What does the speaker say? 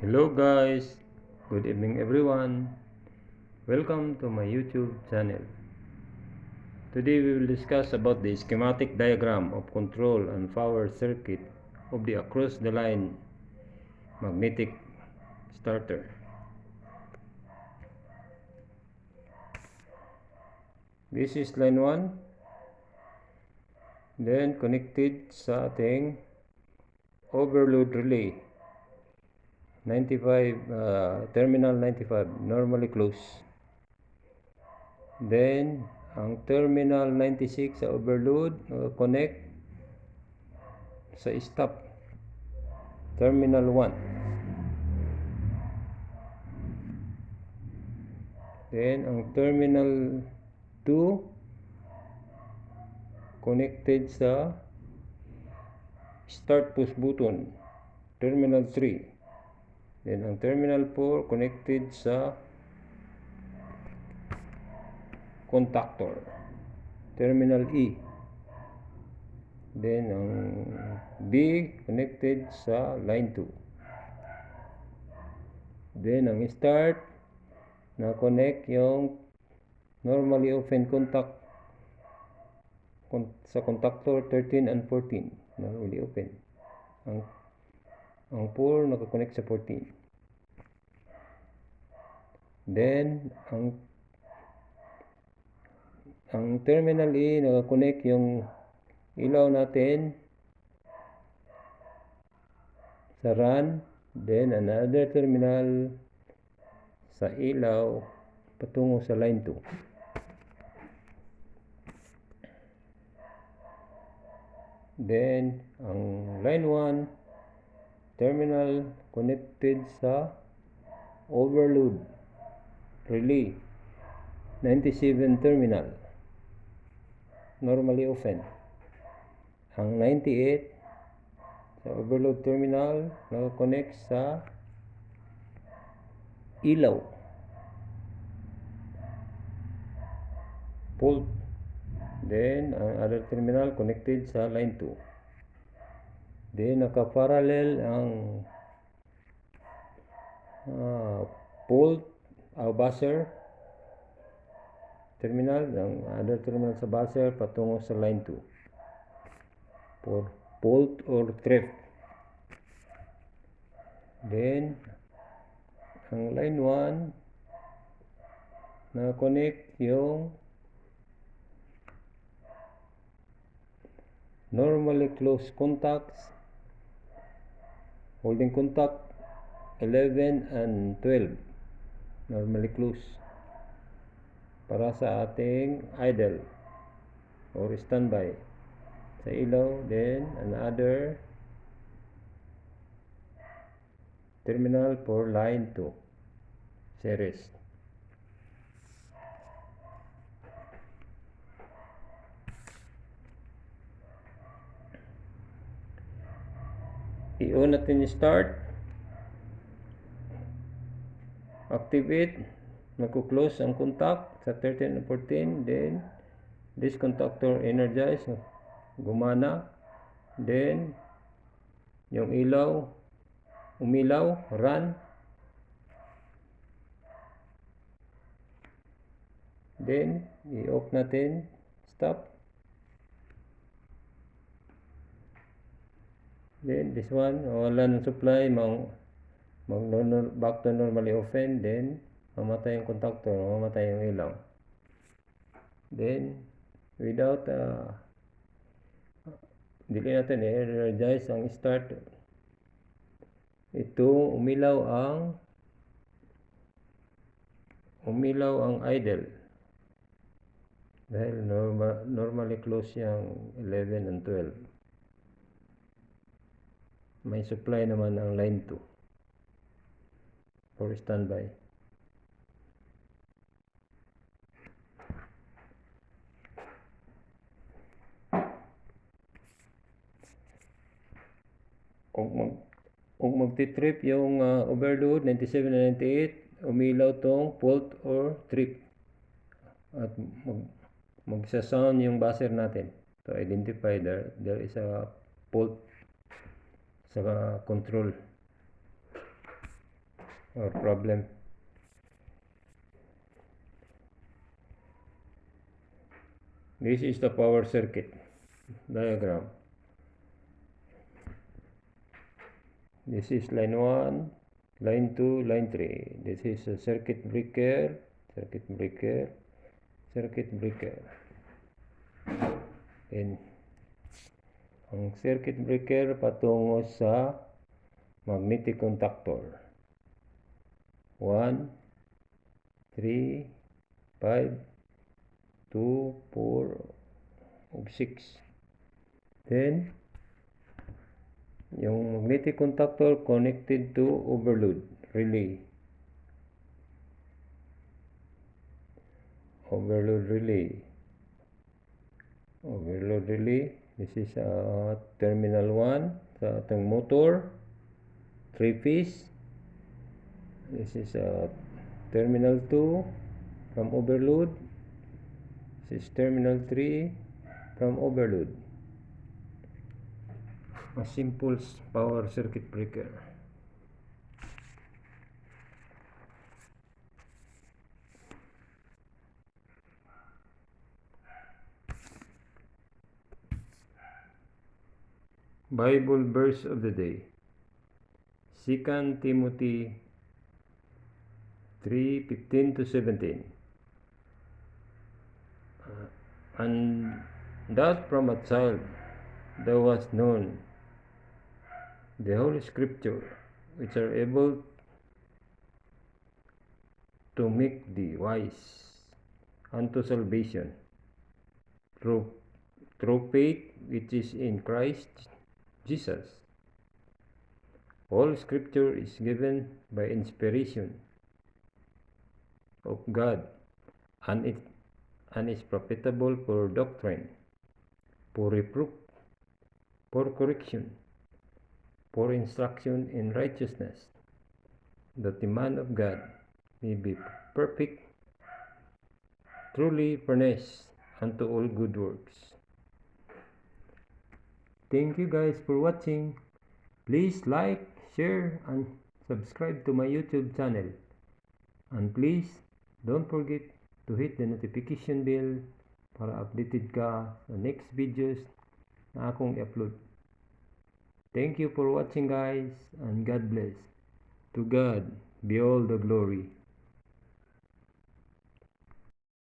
Hello guys, good evening everyone. Welcome to my YouTube channel. Today we will discuss about the schematic diagram of control and power circuit of the across the line magnetic starter. This is line 1, then connected sa ating overload relay 95 terminal 95 normally close. Then ang terminal 96 sa overload connect sa stop terminal 1. Then ang terminal 2 connected sa start push button terminal 3. Then ang terminal 4 connected sa contactor terminal E. Then ang B connected sa line 2. Then ang start na connect yung normally open contact sa contactor 13 and 14 normally open. Ang 4 naka-connect sa 14. Then ang terminal E naka-connect yung ilaw natin sa run. Then another terminal sa ilaw patungo sa line 2. Then ang line 1 terminal connected sa overload relay 97 terminal normally open. Ang 98 sa overload terminal naka-connect sa ilaw pult. Then ang other terminal connected sa line 2. Then naka-parallel ang pult buzzer terminal, ang other terminal sa buzzer patungo sa line 2 for pult or trip. Then ang line 1 na-connect yung normally close contacts holding contact 11 and 12 normally close para sa ating idle or standby sa ilaw. Then another terminal for line 2 series. I-on natin yung start, activate, magko-close ang contact sa 13 and 14. Then this contactor energize, gumana. Then yung ilaw umilaw, run. Then i-off natin, stop. Then this one wala ng supply, back to normally open. Then mamatay yung contactor, mamatay yung ilaw. Then without dili natin i-energize ang start. Ito umilaw ang idle dahil normally close yung 11 and 12. May supply naman ang line 2 for standby. Kung magti-trip yung overload 97 and 98, umilaw tong pult or trip at magsa-sound yung buzzer natin to identify there is a fault sa control. or problem. This is the power circuit diagram. This is line 1, line 2, line 3. This is a circuit breaker, circuit breaker, circuit breaker. And ang circuit breaker patungo sa magnetic contactor. 1, 3, 5, 2, 4, ug 6. Then, yung magnetic contactor connected to overload relay. Overload relay. Overload relay. This is terminal 1 sa atong motor. 3-phase. This is terminal 2 from overload. This is terminal 3 from overload. A simple power circuit breaker. Bible verse of the day. 2 Timothy 3:15 to 17. And that from a child thou hast known the Holy Scripture, which are able to make thee wise unto salvation through faith which is in Christ Jesus. All Scripture is given by inspiration of God, and is profitable for doctrine, for reproof, for correction, for instruction in righteousness, that the man of God may be perfect, truly furnished unto all good works. Thank you guys for watching. Please like, share, and subscribe to my YouTube channel. And please don't forget to hit the notification bell para updated ka sa next videos na akong i-upload. Thank you for watching guys, and God bless. To God be all the glory.